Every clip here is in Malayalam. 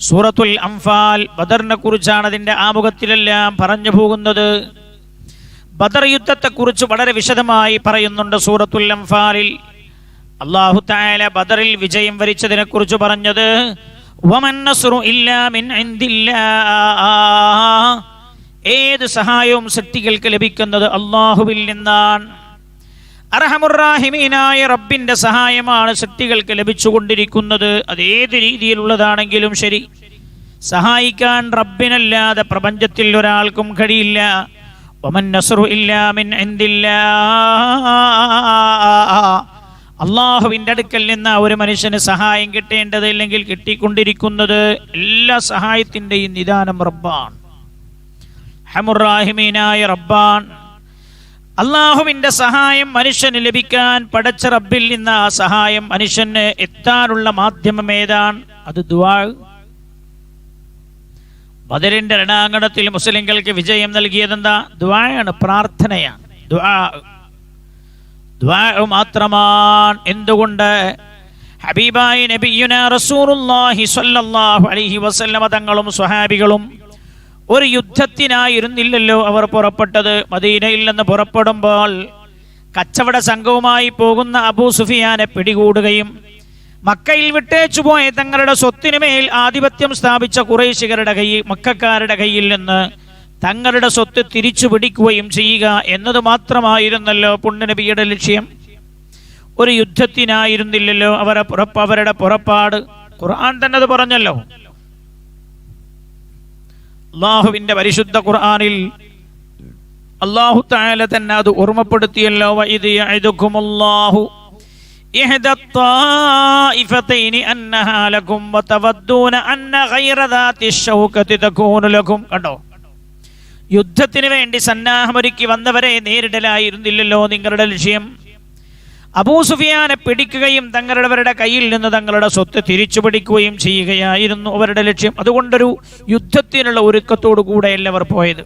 സൂറത്തുൽ അംഫാൽ ബദറിനെ കുറിച്ചാണ് അതിൻ്റെ ആമുഖത്തിലെല്ലാം പറഞ്ഞു പോകുന്നത്. ബദർ യുദ്ധത്തെക്കുറിച്ച് വളരെ വിശദമായി പറയുന്നുണ്ട് സൂറത്തുൽ അംഫാലിൽ. അല്ലാഹു തആല ബദറിൽ വിജയം വരിച്ചതിനെ കുറിച്ച് പറഞ്ഞത് വമൻ നസ്റു ഇല്ലാ മിൻ ഇൻദില്ലാഹ്, ഏത് സഹായവും സൃഷ്ടികൾക്ക് ലഭിക്കുന്നത് അല്ലാഹുവിൽ നിന്നാണ്. അർഹമുർ-റാഹിമീനായ റബ്ബിന്റെ സഹായമാണ് സൃഷ്ടികൾക്ക് ലഭിച്ചുകൊണ്ടിരിക്കുന്നത്. അതേത് രീതിയിലുള്ളതാണെങ്കിലും ശരി, സഹായിക്കാൻ റബ്ബിനല്ലാതെ പ്രപഞ്ചത്തിൽ ഒരാൾക്കും കഴിയില്ല. വമൻ നസ്റു ഇല്ലാ മിൻ ഇൻദില്ലാഹ്, അള്ളാഹുവിൻ്റെ അടുക്കൽ നിന്ന് ഒരു മനുഷ്യന് സഹായം കിട്ടേണ്ടത് അല്ലെങ്കിൽ കിട്ടിക്കൊണ്ടിരിക്കുന്നത് എല്ലാ സഹായത്തിൻ്റെയും നിദാനം റബ്ബാണ്, അർഹമുർ-റാഹിമീനായ റബ്ബാൻ. അള്ളാഹുവിൻ്റെ സഹായം മനുഷ്യന് ലഭിക്കാൻ പടച്ച റബ്ബിൽ നിന്ന് ആ സഹായം മനുഷ്യന് എത്താനുള്ള മാധ്യമം ഏതാണ്? അത് ദുആ. ബദറിന്റെ രണാങ്കണത്തിൽ മുസ്ലിങ്ങൾക്ക് വിജയം നൽകിയതെന്താ? ദുആയാണ്, പ്രാർത്ഥനയാണ്. ദുആ മാത്രമാണ്. എന്തുകൊണ്ട്? ഹബീബായ നബിയുനാ റസൂലുള്ളാഹി സ്വല്ലല്ലാഹു അലൈഹി വസല്ലമ തങ്ങളും സ്വഹാബികളും ഒരു യുദ്ധത്തിനായിരുന്നില്ലല്ലോ അവർ പുറപ്പെട്ടത്. മദീനയിൽ നിന്ന് പുറപ്പെടുമ്പോൾ കച്ചവട സംഘവുമായി പോകുന്ന അബൂ സുഫിയാനെ പിടികൂടുകയും മക്കയിൽ വിട്ടേച്ചുപോയ തങ്ങളുടെ സ്വത്തിനുമേൽ ആധിപത്യം സ്ഥാപിച്ച ഖുറൈശികളുടെ മക്കക്കാരുടെ കയ്യിൽ നിന്ന് തങ്ങളുടെ സ്വത്ത് തിരിച്ചു പിടിക്കുകയും ചെയ്യുക എന്നത് മാത്രമായിരുന്നല്ലോ പുണ്യനബിയുടെ ലക്ഷ്യം. ഒരു യുദ്ധത്തിനായിരുന്നില്ലല്ലോ അവരുടെ പുറപ്പാട്. ഖുർആൻ തന്നെ അത് പറഞ്ഞല്ലോ. അല്ലാഹുവിന്റെ പരിശുദ്ധ ഖുർആനിൽ അല്ലാഹു തആല തന്നെ അത് ഓർമ്മപ്പെടുത്തിയല്ലോ. വഇദ് യഅദുകുമുല്ലാഹു ഇഹ്ദത്താഇഫതൈനി അന്നഹാ ലകും വതവദ്ദൂന അന്ന ഗൈറ ദാതിശ് ശൗകതി തകൂനു ലകും. കണ്ടോ, യുദ്ധത്തിന് വേണ്ടി സന്നാഹമൊരുക്കി വന്നവരെ നേരിടലായിരുന്നില്ലല്ലോ നിങ്ങളുടെ ലക്ഷ്യം. അബൂ സുഫിയാനെ പിടിക്കുകയും തങ്ങളുടെ കയ്യിൽ നിന്ന് തങ്ങളുടെ സ്വത്ത് തിരിച്ചു പിടിക്കുകയും ചെയ്യുകയായിരുന്നു അവരുടെ ലക്ഷ്യം. അതുകൊണ്ടൊരു യുദ്ധത്തിനുള്ള ഒരുക്കത്തോടു കൂടെയല്ല അവർ പോയത്.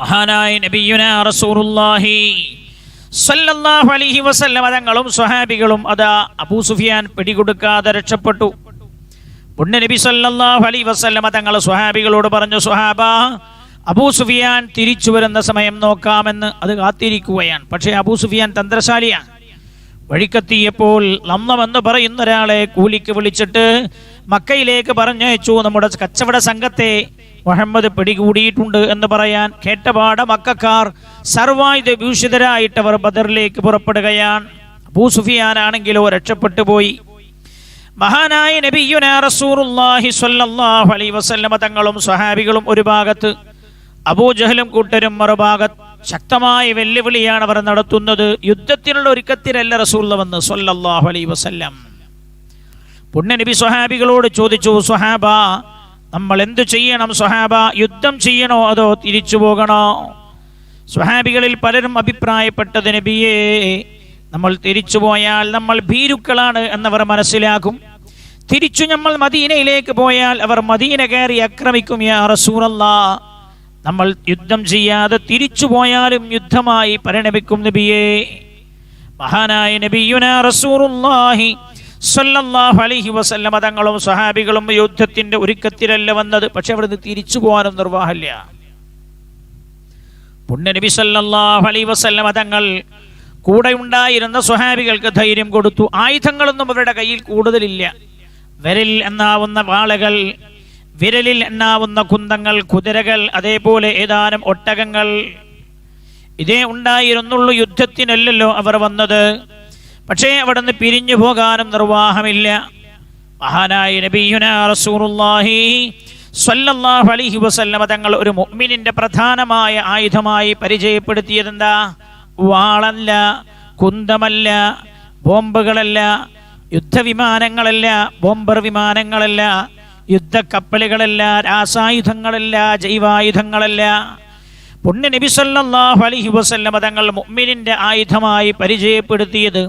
മഹാനായ നബിയുനാ റസൂലുള്ളാഹി സ്വല്ലല്ലാഹു അലൈഹി വസല്ലമ തങ്ങളും സ്വഹാബികളും അതാ അബൂ സുഫിയാൻ പിടികൊടുക്കാതെ രക്ഷപ്പെട്ടു. പുണ്യനബി സ്വല്ലല്ലാഹു അലൈഹി വസല്ലമ തങ്ങൾ സ്വഹാബികളോട് പറഞ്ഞു, സ്വഹാബ, അബൂ സുഫിയാൻ തിരിച്ചു വരുന്ന സമയം നോക്കാമെന്ന്. അത് കാത്തിരിക്കുകയാണ്. പക്ഷേ അബൂ സുഫിയാൻ തന്ത്രശാലിയാണ്. വഴിക്കെത്തിയപ്പോൾ ലംലമെന്ന് പറയുന്ന ഒരാളെ കൂലിക്ക് വിളിച്ചിട്ട് മക്കയിലേക്ക് പറഞ്ഞയച്ചു. നമ്മുടെ കച്ചവട സംഘത്തെ മുഹമ്മദ് പിടികൂടിയിട്ടുണ്ട് എന്ന് പറയാൻ കേട്ടപാട് മക്കക്കാർ സർവായുധ ഭൂഷിതരായിട്ട് അവർ ബദറിലേക്ക് പുറപ്പെടുകയാണ്. അബൂ സുഫിയാനാണെങ്കിലോ രക്ഷപ്പെട്ടു പോയി. മഹാനായ നബിയുനാ റസൂലുള്ളാഹി സ്വല്ലല്ലാഹു അലൈഹി വസല്ലമ തങ്ങളും സ്വഹാബികളും ഒരു ഭാഗത്ത്, അബൂജഹലും കൂട്ടരും മറുഭാഗത്ത്. ശക്തമായ വെല്ലുവിളിയാണ് അവർ നടത്തുന്നത്. യുദ്ധത്തിനുള്ള ഒരുക്കത്തിലല്ല റസൂലുള്ളാഹി വന്ന് സ്വല്ലല്ലാഹു അലൈഹി വസല്ലം. പുണ്യനബി സ്വഹാബികളോട് ചോദിച്ചു, സ്വഹാബ, നമ്മൾ എന്തു ചെയ്യണം? സ്വഹാബ, യുദ്ധം ചെയ്യണോ അതോ തിരിച്ചു പോകണോ? സ്വഹാബികളിൽ പലരും അഭിപ്രായപ്പെട്ടത്, നബിയേ, നമ്മൾ തിരിച്ചു പോയാൽ നമ്മൾ ഭീരുക്കളാണ് എന്നവർ മനസ്സിലാക്കും. തിരിച്ചു നമ്മൾ മദീനയിലേക്ക് പോയാൽ അവർ മദീന കയറി ആക്രമിക്കും. യാ റസൂലല്ലാഹ്, നമ്മൾ യുദ്ധം ചെയ്യാതെ തിരിച്ചു പോയാലും യുദ്ധമായി പരിണമിക്കും നബിയേ. മഹാനായ നബിയുനാ റസൂലുള്ളാഹി സ്വല്ലല്ലാഹു അലൈഹി വസല്ലമ തങ്ങളും സ്വഹാബികളും യുദ്ധത്തിന്റെ ഒരുക്കത്തിലല്ല വന്നത്. പക്ഷെ അവിടുന്ന് തിരിച്ചു പോകാനും നിർവാഹമില്ല. പുണ്യനബി സ്വല്ലല്ലാഹു അലൈഹി വസല്ലമ തങ്ങൾ കൂടെ ഉണ്ടായിരുന്ന സ്വഹാബികൾക്ക് ധൈര്യം കൊടുത്തു. ആയുധങ്ങളൊന്നും അവരുടെ കയ്യിൽ കൂടുതലില്ല. വിരലിൽ എണ്ണാവുന്ന വാളുകൾ, വിരലിൽ എണ്ണാവുന്ന കുന്തങ്ങൾ, കുതിരകൾ, അതേപോലെ ഏതാനും ഒട്ടകങ്ങൾ, ഇതേ ഉണ്ടായിരുന്നുള്ളൂ. യുദ്ധത്തിനല്ലല്ലോ അവർ വന്നത്. പക്ഷേ അവിടുന്ന് പിരിഞ്ഞു പോകാനും നിർവാഹമില്ല. മഹാനായ നബിയുനാ റസൂലുള്ളാഹി സ്വല്ലല്ലാഹു അലൈഹി വസല്ലമ തങ്ങൾ ഒരു മുഅ്മിനിന്റെ പ്രധാനമായ ആയുധമായി പരിചയപ്പെടുത്തിയതെന്താ? വാളല്ല, കുന്തമല്ല, ബോംബുകളല്ല, യുദ്ധവിമാനങ്ങളല്ല, ബോംബർ വിമാനങ്ങളല്ല, യുദ്ധക്കപ്പലുകളല്ല, രാസായുധങ്ങളല്ല, ജൈവായുധങ്ങളല്ല. പുണ്യ നബി സല്ലല്ലാഹു അലൈഹി വസല്ലമ തങ്ങൾ മുഅ്മിനിന്റെ ആയുധമായി പരിചയപ്പെടുത്തിയത്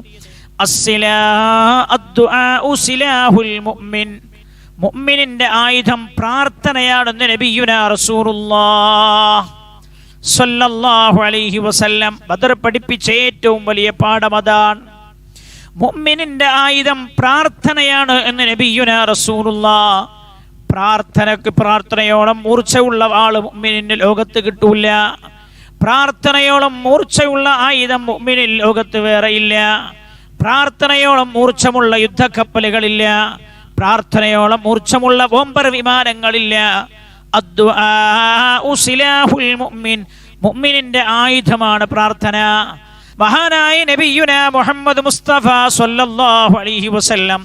മുഅ്മിനിന്റെ ആയുധം പ്രാർത്ഥനയാണെന്ന് നബിയുനാ റസൂലുള്ളാഹി സ്വല്ലല്ലാഹു അലൈഹി വസല്ലം ബദർ പഠിപ്പിച്ച ഏറ്റവും വലിയ പാഠം അതാണ്. മുഅ്മിനിന്റെ ആയുധം പ്രാർത്ഥനയാണ് എന്ന് നബിയുനാ റസൂലുള്ളാഹ്. പ്രാർത്ഥനയോളം മൂർച്ചയുള്ള വാള് മുഅ്മിനിന്റെ ലോകത്ത് കിട്ടൂല. പ്രാർത്ഥനയോളം മൂർച്ചയുള്ള ആയുധം മുഅ്മിനിൽ ലോകത്ത് വേറെയില്ല. പ്രാർത്ഥനയോളം മൂർച്ചമുള്ള യുദ്ധക്കപ്പലുകളില്ല. പ്രാർത്ഥനയോളം മൂർച്ചമുള്ള ബോംബർ വിമാനങ്ങളില്ല. അദ്ദുആഉ സിലാഹുൽ മുഅ്മിൻ, മുഅ്മിനിന്റെ ആയുധമാണ് പ്രാർത്ഥന. മഹാനായ നബിയുനാ മുഹമ്മദ് മുസ്തഫ സ്വല്ലല്ലാഹു അലൈഹി വസല്ലം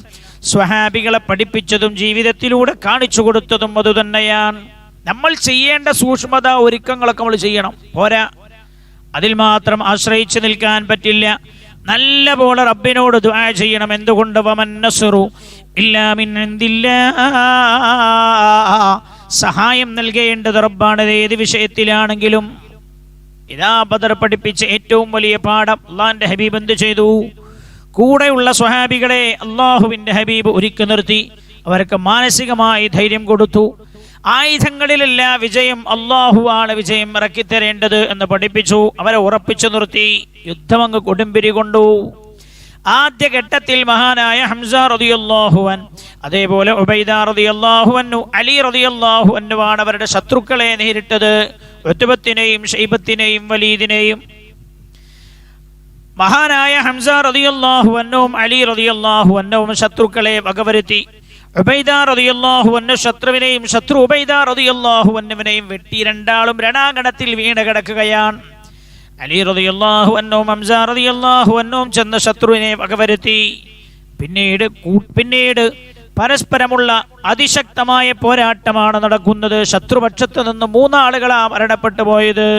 സ്വഹാബികളെ പഠിപ്പിച്ചതും ജീവിതത്തിലൂടെ കാണിച്ചു കൊടുത്തതും അതുതന്നെയാണ്. നമ്മൾ ചെയ്യേണ്ട സൂക്ഷ്മത ഒരുക്കങ്ങളൊക്കെ നമ്മൾ ചെയ്യണം, പോരാ. അതിൽ മാത്രം ആശ്രയിച്ചു നിൽക്കാൻ പറ്റില്ല. നല്ല പോലെ റബ്ബിനോട് ദുആ ചെയ്യണം. എന്തുകൊണ്ട്? വമൻ നസ്റു ഇല്ലാ മിൻ ഇൻദില്ലാഹ്, സഹായം നൽകേണ്ടത് റബ്ബാണ് ഏത് വിഷയത്തിലാണെങ്കിലും. ഇതാ ബദർ പഠിപ്പിച്ച ഏറ്റവും വലിയ പാഠം. അള്ളാഹിന്റെ ഹബീബ് എന്ത് ചെയ്തു? കൂടെയുള്ള സ്വഹാബികളെ അള്ളാഹുവിന്റെ ഹബീബ് ഒരുക്കി നിർത്തി. അവർക്ക് മാനസികമായി ധൈര്യം കൊടുത്തു. ആയുധങ്ങളിലല്ല വിജയം, അള്ളാഹുവാണ് വിജയം ഇറക്കിത്തരേണ്ടത് എന്ന് പഠിപ്പിച്ചു. അവരെ ഉറപ്പിച്ചു നിർത്തി. യുദ്ധം അങ്ങ് കൊടുമ്പിരി കൊണ്ടു. ആദ്യ ഘട്ടത്തിൽ മഹാനായ ഹംസ റളിയല്ലാഹു അൻഹു, അതേപോലെ ഉബൈദ റളിയല്ലാഹു അൻഹു, അലി റളിയല്ലാഹു അൻഹുവാണ് അവരുടെ ശത്രുക്കളെ നേരിട്ടത്. ഉത്ബത്തിനെയും ഷൈബത്തിനെയും വലീദിനെയും. മഹാനായ ഹംസ റളിയല്ലാഹു അൻഹും അലി റളിയല്ലാഹു അൻഹും ശത്രുക്കളെ വകവരുത്തി. ഉബൈദ റളിയല്ലാഹു അൻഹു ശത്രുവിനെയും ശത്രു ഉബൈദ റളിയല്ലാഹു അൻഹുവിനെയും വെട്ടി. രണ്ടാളും രണാങ്കണത്തിൽ വീണ് കിടക്കുകയാണ്. അലി റളിയല്ലാഹു അൻഹും ഹംസ റളിയല്ലാഹു അൻഹും ചെന്ന് ശത്രുവിനെ വകവരുത്തി. പിന്നീട് പരസ്പരമുള്ള അതിശക്തമായ പോരാട്ടമാണ് നടക്കുന്നത്. ശത്രുപക്ഷത്ത് നിന്ന് 3 ആളുകളാണ് മരണപ്പെട്ടു പോയത്.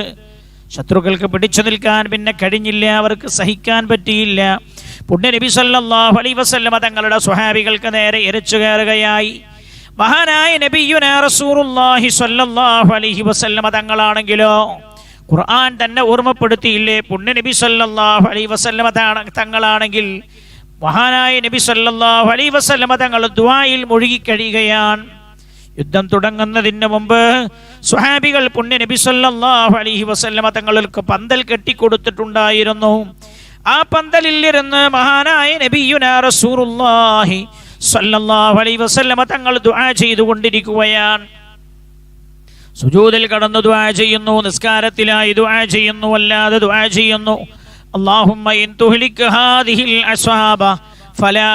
ശത്രുക്കൾക്ക് പിടിച്ചു നിൽക്കാൻ പിന്നെ കഴിഞ്ഞില്ല, അവർക്ക് സഹിക്കാൻ പറ്റിയില്ല. പുണ്യ നബി സല്ലല്ലാഹു അലൈഹി വസല്ലം തങ്ങളുടെ സ്വഹാബികൾക്ക് നേരെ എരച്ചു കയറുകയായി. മഹാനായ നബിയുനാ റസൂലുള്ളാഹി സ്വല്ലല്ലാഹു അലൈഹി വസല്ലം തങ്ങളാണെങ്കിലോ ഖുർആൻ തന്നെ ഓർമ്മപ്പെടുത്തിയില്ലേ? പുണ്യ നബി സല്ലല്ലാഹു അലൈഹി വസല്ലം തങ്ങളാണെങ്കിൽ മഹാനായ നബി സല്ലല്ലാഹു അലൈഹി വസല്ലം തങ്ങൾ ദുആയിൽ മുഴുകി കഴിയുകയാണ്. യുദ്ധം തുടങ്ങുന്നതിന് മുമ്പ് സ്വഹാബികൾ പുണ്യ നബി സല്ലല്ലാഹു അലൈഹി വസല്ലം തങ്ങൾക്ക് പന്തൽ കെട്ടിക്കൊടുത്തിട്ടുണ്ടായിരുന്നു. ആ പന്തലിൽ ഇരുന്ന് മഹാനായ നബിയുനാ റസൂലുള്ളാഹി സ്വല്ലല്ലാഹു അലൈഹി വസല്ലം തങ്ങൾ ദുആ ചെയ്തുകൊണ്ടിരിക്കുകയാണ്. സുജൂദിൽ കടന്ന് ദുആ ചെയ്യുന്നു, നിസ്കാരത്തിലായി ദുആ ചെയ്യുന്നു, അല്ലാതെ ദുആ ചെയ്യുന്നു. അല്ലാഹുമ്മ ഇൻ തുഹ്ലിക ഹാദിഹിൽ അസ്ഹാബ ഫലാ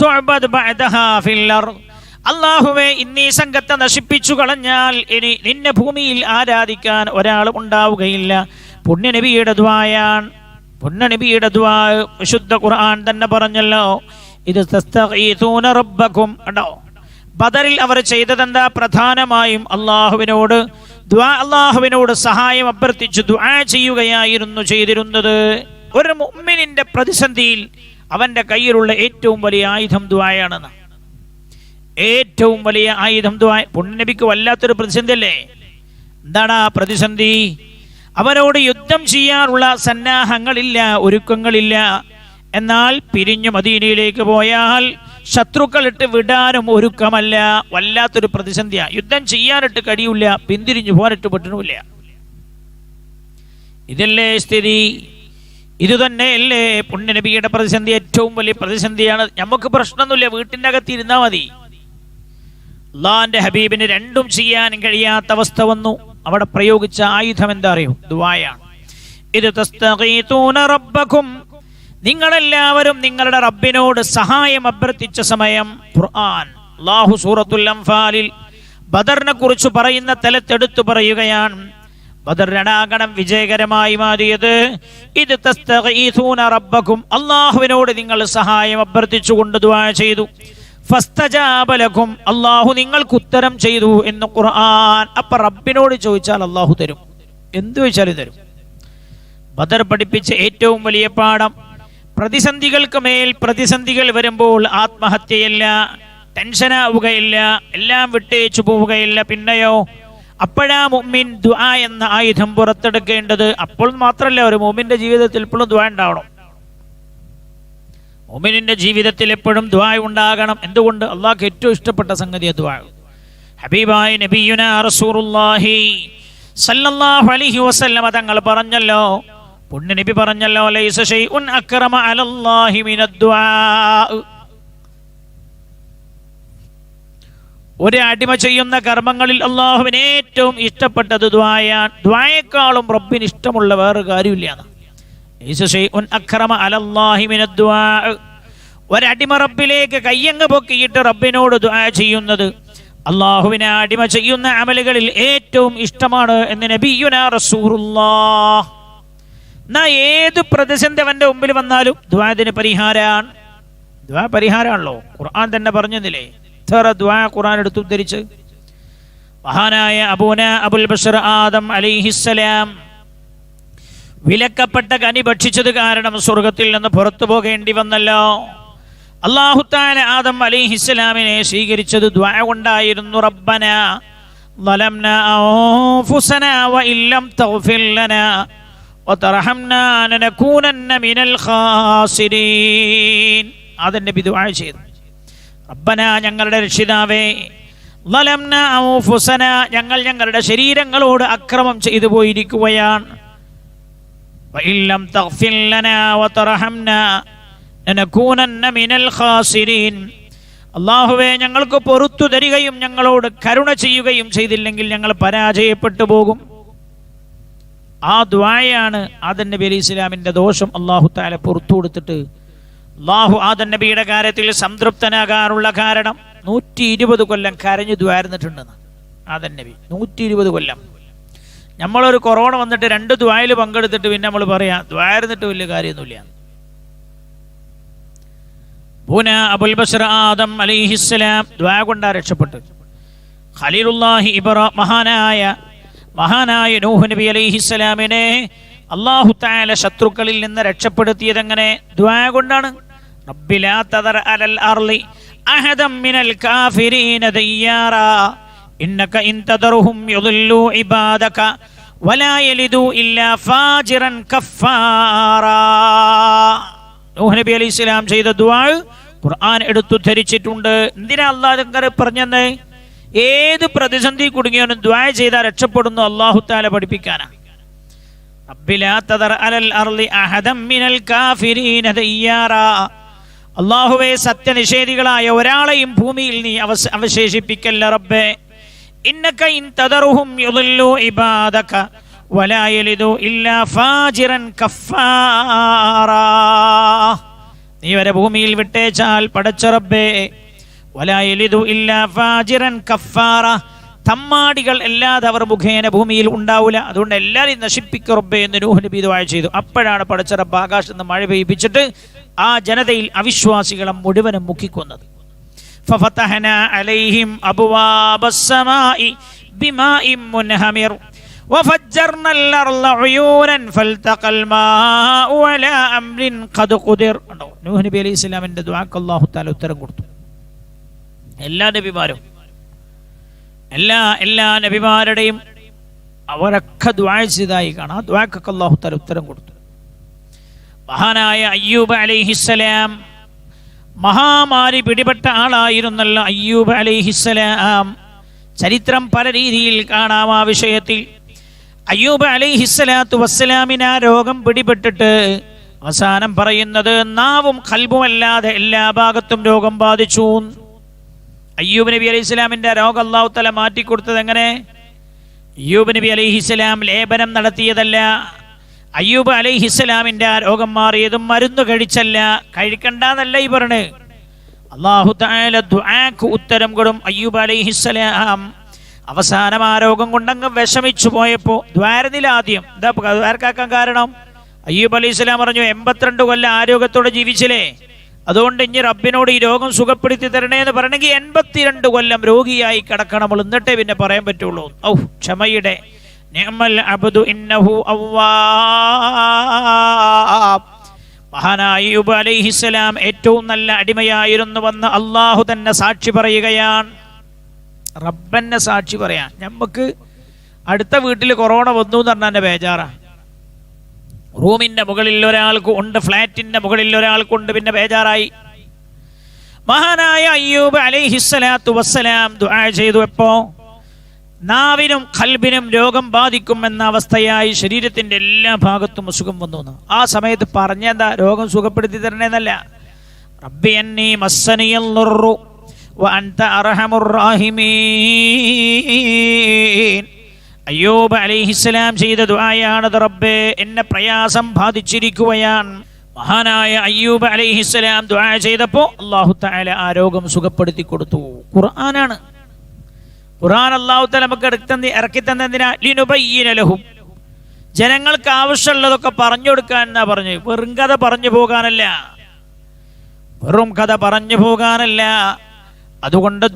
തുഅബദ് ബഅദഹാ ഫിൽ അർദ്. അല്ലാഹുവേ, ഇന്നീ സംഘത്തെ നശിപ്പിച്ചു കളഞ്ഞാൽ ഇനി നിന്നെ ഭൂമിയിൽ ആരാധിക്കാൻ ഒരാളും ഉണ്ടാവുകയില്ല. പുണ്യനബിയുടെ ദുആയാണ്. പുണ്യനബിയുടെ ദുആ വിശുദ്ധ ഖുർആൻ തന്നെ പറഞ്ഞല്ലോ, ഇത് തസ്തഗീസൂന റബ്ബക്കും. ബദറിൽ അവർ ചെയ്തതെന്താ? പ്രധാനമായും അള്ളാഹുവിനോട് സഹായം അഭ്യർത്ഥിച്ച് ദുആ ചെയ്യുകയായിരുന്നു ചെയ്തിരുന്നത്. ഒരു മുഅ്മിനിന്റെ പ്രതിസന്ധിയിൽ അവന്റെ കയ്യിലുള്ള ഏറ്റവും വലിയ ആയുധം ദുആയാണെന്ന്. ഏറ്റവും വലിയ ആയുധം ദുആ. പുണ്യനബിക്ക് വല്ലാത്തൊരു പ്രതിസന്ധി അല്ലേ? എന്താണ് ആ പ്രതിസന്ധി? അവരോട് യുദ്ധം ചെയ്യാനുള്ള സന്നാഹങ്ങളില്ല, ഒരുക്കങ്ങളില്ല. എന്നാൽ പിരിഞ്ഞു മദീനയിലേക്ക് പോയാൽ ശത്രുക്കളിട്ട് വിടാനും ഒരുക്കമല്ല. വല്ലാത്തൊരു പ്രതിസന്ധിയാണ്. യുദ്ധം ചെയ്യാനിട്ട് കഴിയില്ല, പിന്തിരിഞ്ഞു പോകാനിട്ട് പറ്റണമില്ല. ഇതല്ലേ സ്ഥിതി? ഇതുതന്നെയല്ലേ പുണ്യനബിയുടെ പ്രതിസന്ധി? ഏറ്റവും വലിയ പ്രതിസന്ധിയാണ്. നമുക്ക് പ്രശ്നമൊന്നുമില്ല, വീട്ടിൻ്റെ അകത്ത് ഇരുന്നാൽ മതി. അള്ളാന്റെ ഹബീബിന് രണ്ടും ചെയ്യാൻ കഴിയാത്ത അവസ്ഥ വന്നു. അവിടെ പ്രയോഗിച്ച ആയുധം എന്താ അറിയോ? ദുആയാണ്. ഇത് തസ്തഗീസൂന റബ്ബക്കും, നിങ്ങളെല്ലാവരും നിങ്ങളുടെ റബ്ബിനോട് സഹായം അഭ്യർത്ഥിച്ച സമയം. ഖുർആൻ അല്ലാഹു സൂറത്തുൽ അൻഫാലിൽ ബദറിനെ കുറിച്ച് പറയുന്ന തലത്തെടുത്തു പറയുകയാണ്. ബദർ രണാങ്കണം വിജയകരമായി മാറിയത് ഇത് തസ്തഗീസൂന റബ്ബക്കും, അല്ലാഹുവിനോട് നിങ്ങൾ സഹായം അഭ്യർത്ഥിച്ചുകൊണ്ട് ദുആ ചെയ്തു. ഫസ്തജാബ ലക്കും, അല്ലാഹു നിങ്ങൾക്ക് ഉത്തരം ചെയ്തു എന്ന് ഖുർആൻ. അപ്പൊ റബ്ബിനോട് ചോദിച്ചാൽ അല്ലാഹു തരും, എന്തു ചോദിച്ചാലും തരും. ബദർ പഠിപ്പിച്ച ഏറ്റവും വലിയ പാഠം, പ്രതിസന്ധികൾക്ക് മേൽ പ്രതിസന്ധികൾ വരുമ്പോൾ ആത്മഹത്യയില്ല, ടെൻഷനാവുകയില്ല, എല്ലാം വിട്ടേച്ചു പോവുകയില്ല. പിന്നെയോ അപ്പോഴാ മുഅ്മിൻ ദുആ എന്ന ആയുധം പുറത്തെടുക്കേണ്ടത്. അപ്പോൾ മാത്രമല്ല, ഒരു മുഅ്മിന്റെ ജീവിതത്തിൽ എപ്പോഴും ദുആ ഉണ്ടാവണം. മുഅ്മിനിന്റെ ജീവിതത്തിൽ എപ്പോഴും ദുആ ഉണ്ടാകണം. എന്തുകൊണ്ട്? അള്ളാഹ്ക്ക് ഏറ്റവും ഇഷ്ടപ്പെട്ട സംഗതി ദുആ. ഹബീബായ നബിയുനാ റസൂലുള്ളാഹി സല്ലല്ലാഹു അലൈഹി വസല്ലം തങ്ങൾ പറഞ്ഞല്ലോ, പുണ്യനബി പറഞ്ഞല്ലോ, ലൈസ ശൈഉൻ അക്റമ അലല്ലാഹി മിനദ് ദുആ. ഒരു അടിമ ചെയ്യുന്ന കർമ്മങ്ങളിൽ അള്ളാഹുവിന് ഏറ്റവും ഇഷ്ടപ്പെട്ടത് ദുആയാണ്. ദുആയേക്കാളും റബ്ബിന് ഇഷ്ടമുള്ള വേറെ കാര്യമില്ല. ലൈസ ശൈഉൻ അക്റമ അലല്ലാഹി മിനദ് ദുആ. ഒരടിമ റബ്ബിലേക്ക് കയ്യങ്ങ് പൊക്കിയിട്ട് റബ്ബിനോട് ദുആ ചെയ്യുന്നത് അള്ളാഹുവിനെ അടിമ ചെയ്യുന്ന അമലുകളിൽ ഏറ്റവും ഇഷ്ടമാണ് എന്ന് നബിയുനാ റസൂലുള്ളാഹ്. എന്നാ ഏത് പ്രതിസന്ധി അവന്റെ മുമ്പിൽ വന്നാലും ദുആദിന് പരിഹാരമാണ്. ദുആ പരിഹാരമാണല്ലോ. ഖുർആൻ തന്നെ പറഞ്ഞതില്ലേ, ഇത്ര ദുആ ഖുർആൻ എടുത്തു ഉദ്ധരിച്ച്. മഹാനായ അബുൽ ബഷർ ആദം അലൈഹിസ്സലാം വിലക്കപ്പെട്ട കനി ഭക്ഷിച്ചത് കാരണം സ്വർഗത്തിൽ നിന്ന് പുറത്തു പോകേണ്ടി വന്നല്ലോ. അല്ലാഹു തആല ആദം അലൈഹിസ്സലാമിനെ സ്വീകരിച്ചത് ദുആ കൊണ്ടായിരുന്നു. റബ്ബനാ ളലംനാ അൻഫുസനാ വഇല്ലം തഗ്ഫിർ ലനാ വതർഹംനാ ലനകൂനന്ന മിനൽ ഖാസിരീൻ. ആദം നബി ദുആ ചെയ്തു, റബ്ബനാ ഞങ്ങളുടെ രക്ഷിതാവേ, ളലംനാ അൻഫുസനാ ഞങ്ങൾ ഞങ്ങളുടെ ശരീരങ്ങളോട് അക്രമം ചെയ്തു പോയിരിക്കുകയാണ്. വഇല്ലം തഗ്ഫിർ ലനാ വതർഹംനാ ലനകൂനന്ന മിനൽ ഖാസിരീൻ. അല്ലാഹുവേ, ഞങ്ങൾക്ക് പൊറുത്തു തരികയും ഞങ്ങളോട് കരുണ ചെയ്യുകയും ചെയ്തില്ലെങ്കിൽ ഞങ്ങൾ പരാജയപ്പെട്ടു പോകും. ആ ദുആയാണ് ആദം നബി അലൈഹി ഇസ്ലാമിന്റെ ദോഷം അല്ലാഹു തആല പുറത്തു കൊടുത്തിട്ട് അല്ലാഹു ആദം നബിയുടെ കാര്യത്തിൽ സംതൃപ്തനാകാനുള്ള കാരണം 120 കൊല്ലം കരഞ്ഞു ദ്വാരുന്നിട്ടുണ്ടെന്ന്. ആദം നബി 120 കൊല്ലം. നമ്മളൊരു കൊറോണ വന്നിട്ട് 2 ദുആയിൽ പങ്കെടുത്തിട്ട് പിന്നെ നമ്മൾ പറയാം ദ്വാരുന്നിട്ട് വലിയ കാര്യമൊന്നുമില്ല. അബുൽ ബഷർ ആദം അലൈഹിസ്സലാം ദുആ കൊണ്ടാ രക്ഷപ്പെട്ടു. ഖലീലുല്ലാഹി മഹാനായ നൂഹ് നബി അലൈഹിസ്സലാമിനെ അല്ലാഹു തആല ശത്രുക്കളിൽ നിന്ന് രക്ഷപ്പെടുത്തിയത് എങ്ങനെ? ദുആ കൊണ്ടാണ്. റബ്ബി ലാ തദർ അലൽ അർളി അഹദം മിനൽ കാഫിരീന ദയ്യാറാ ഇന്നക ഇൻ തദർഹും യുദില്ലു ഇബാദക വലാ യലിദു ഇല്ലാ ഫാജിറൻ കഫാറാ. നൂഹ് നബി അലൈഹിസ്സലാം ചെയ്ത ദുആ ഖുർആൻ എടുത്തുദ്ധരിച്ചിട്ടുണ്ട്. എന്തിനാ അല്ലാഹു പറഞ്ഞത്? ഏത് പ്രതിസന്ധി കുടുങ്ങിയാലും ദുആ ചെയ്താൽ രക്ഷപ്പെടുന്നു അല്ലാഹു തആല പഠിപ്പിക്കാനാ. റബ്ബി ലാ തദർ അലൽ അർളി അഹദം മിനൽ കാഫിരീന ദയ്യാറാ. അല്ലാഹുവേ, സത്യനിഷേധികളായ ഒരാളെയും ഭൂമിയിൽ നീ അവശേഷിപ്പിക്കല്ല റബ്ബേ. ഇന്നക ഇൻ തദർഹും യുദില്ലു ഇബാദക വലാ യലിദു ഇല്ലാ ഫാജിറൻ കഫാറാ. നീ വരെ ഭൂമിയിൽ വിട്ടേച്ചാൽ പടച്ച റബ്ബേ, വലാ യലിദു ഇല്ലാ ഫാജിറൻ കഫാറ, തമ്മാടികൾ അല്ലാതെ അവർ മുഖേന ഭൂമിയിൽ ഉണ്ടാവില്ല. അതുകൊണ്ട് എല്ലാവരെയും നശിപ്പിക്കുക റബ്ബേ എന്ന് നൂഹ് നബി ദുആ ചെയ്തു. അപ്പോഴാണ് പടച്ച റബ്ബ് ആകാശത്ത് നിന്ന് മഴ പെയ്യിപ്പിച്ചിട്ട് ആ ജനതയിൽ അവിശ്വാസികളെ മുഴുവനും മുക്കിക്കൊന്നത്. ഫഫതഹനാ അലൈഹിം അബ്വാബസ് സമാഇ ബിമാഇൻ മുൻഹമിർ വഫജ്ജർനൽ അർള ഉയൂനൻ ഫൽതഖൽ മാഉ അലാ അംരിൻ ഖദ് ഖുദിർ. നൂഹ് നബി അലൈഹി സ്വലാമിന്റെ ദുആക്ക് അല്ലാഹു തആല ഉത്തരം കൊടുത്തു. എല്ലാ നബിമാരുടെയും അവരൊക്കെ ദുആ ചെയ്തതായി കാണാം. ദുആക്കൊക്കെ അല്ലാഹു തആല ഉത്തരം കൊടുത്തു. മഹാനായ അയ്യൂബ് അലൈഹിസ്സലാം മഹാമാരി പിടിപെട്ട ആളായിരുന്നല്ലോ. അയ്യൂബ് അലൈഹിസ്സലാം ചരിത്രം പല രീതിയിൽ കാണാം. ആ വിഷയത്തിൽ അയ്യൂബ് അലൈഹിസ്സലാത്തു വസ്സലാമിന് ആ രോഗം പിടിപെട്ടിട്ട് അവസാനം പറയുന്നത് നാവും ഖൽബും അല്ലാതെ എല്ലാ ഭാഗത്തും രോഗം ബാധിച്ചു. അയ്യൂബ് നബി അലൈഹി സ്വലാമിന്റെ രോഗം അല്ലാഹു തആല മാറ്റിക്കൊടുത്തത് എങ്ങനെ? അയ്യൂബ് നബി അലൈഹിസ്സലാം ലേപനം നടത്തിയതല്ല. അയ്യൂബ് അലൈഹിസ്സലാമിന്റെ ആ രോഗം മാറിയതും മരുന്ന് കഴിച്ചല്ല, കഴിക്കണ്ടെന്നല്ല ഈ പറഞ്ഞ്. അല്ലാഹു തആല ദുആക്ക് ഉത്തരം കൊടും. അയ്യൂബ് അലൈഹിസ്സലാം അവസാനം ആ രോഗം കൊണ്ടങ്ങ് വിഷമിച്ചു പോയപ്പോ ദ്വാരനില ആദ്യം എന്താ ദ്വാരക്കാക്കാൻ കാരണം? അയ്യൂബ് അലൈഹിസ്സലാം പറഞ്ഞു 82 കൊല്ലം ആരോഗ്യത്തോടെ ജീവിച്ചില്ലേ, അതുകൊണ്ട് ഇനി റബ്ബിനോട് ഈ രോഗം സുഖപ്പെടുത്തി തരണേ എന്ന് പറയണമെങ്കിൽ 82 കൊല്ലം രോഗിയായി കിടക്കണം, എന്നിട്ടേ പിന്നെ പറയാൻ പറ്റുള്ളൂ. ഔ ക്ഷമയുടെ നിഅമൽ അബ്ദു ഇന്നഹു അവ്വാബ്. മഹാനായ അയ്യൂബ് അലൈഹിസ്സലാം ഏറ്റവും നല്ല അടിമയായിരുന്നുവെന്ന് അല്ലാഹു തന്നെ സാക്ഷി പറയുകയാണ്. റബ്ബന്നെ സാക്ഷി പറയാൻ. നമുക്ക് അടുത്ത വീട്ടിൽ കൊറോണ വന്നു എന്ന് പറഞ്ഞാൽ എൻ്റെ ബേജാറാ. റൂമിന്റെ മുകളിൽ ഒരാൾക്ക് ഉണ്ട്, ഫ്ലാറ്റിന്റെ മുകളിൽ ഒരാൾക്കുണ്ട്, പിന്നെ ബേജാറായി. മഹാനായ അയ്യൂബ് അലൈഹിസ്സലാത്തു വസ്സലാം ദുആ ചെയ്തു. എപ്പോ? നാവിനും ഖൽബിനും രോഗം ബാധിക്കുമെന്ന അവസ്ഥയായി ശരീരത്തിന്റെ എല്ലാ ഭാഗത്തും അസുഖം വന്നു. ആ സമയത്ത് പറഞ്ഞെന്താ? രോഗം സുഖപ്പെടുത്തി തരണേന്നല്ല. റബ്ബി അന്നീ മസ്സനിയൽ ളുർറു വഅൻത അർഹമുർ റഹീമീൻ. അയ്യൂബ് അലൈഹിസ്സലാം ചെയ്ത ദുആയാണ്, റബ്ബേ എന്നെ പ്രയാസം ബാധിച്ചിരിക്കുകയാണ്. മഹാനായ അയ്യൂബ് അലൈഹിസ്സലാം ദുആ ചെയ്തപ്പോൾ അല്ലാഹു തആല ആ രോഗം സുഖപ്പെടുത്തി കൊടുത്തു. ഖുർആനാണ്. ഖുർആൻ അല്ലാഹു തആല നമുക്ക് ഇറക്കി തന്നെന്തിനാ? ലിനുബയ്യിന ലഹും, ജനങ്ങൾക്ക് ആവശ്യമുള്ളതൊക്കെ പറഞ്ഞു കൊടുക്കാൻ എന്നാ പറഞ്ഞു. വെറും കഥ പറഞ്ഞു പോകാനല്ല, വെറും കഥ പറഞ്ഞു പോകാനല്ല. അതുകൊണ്ട്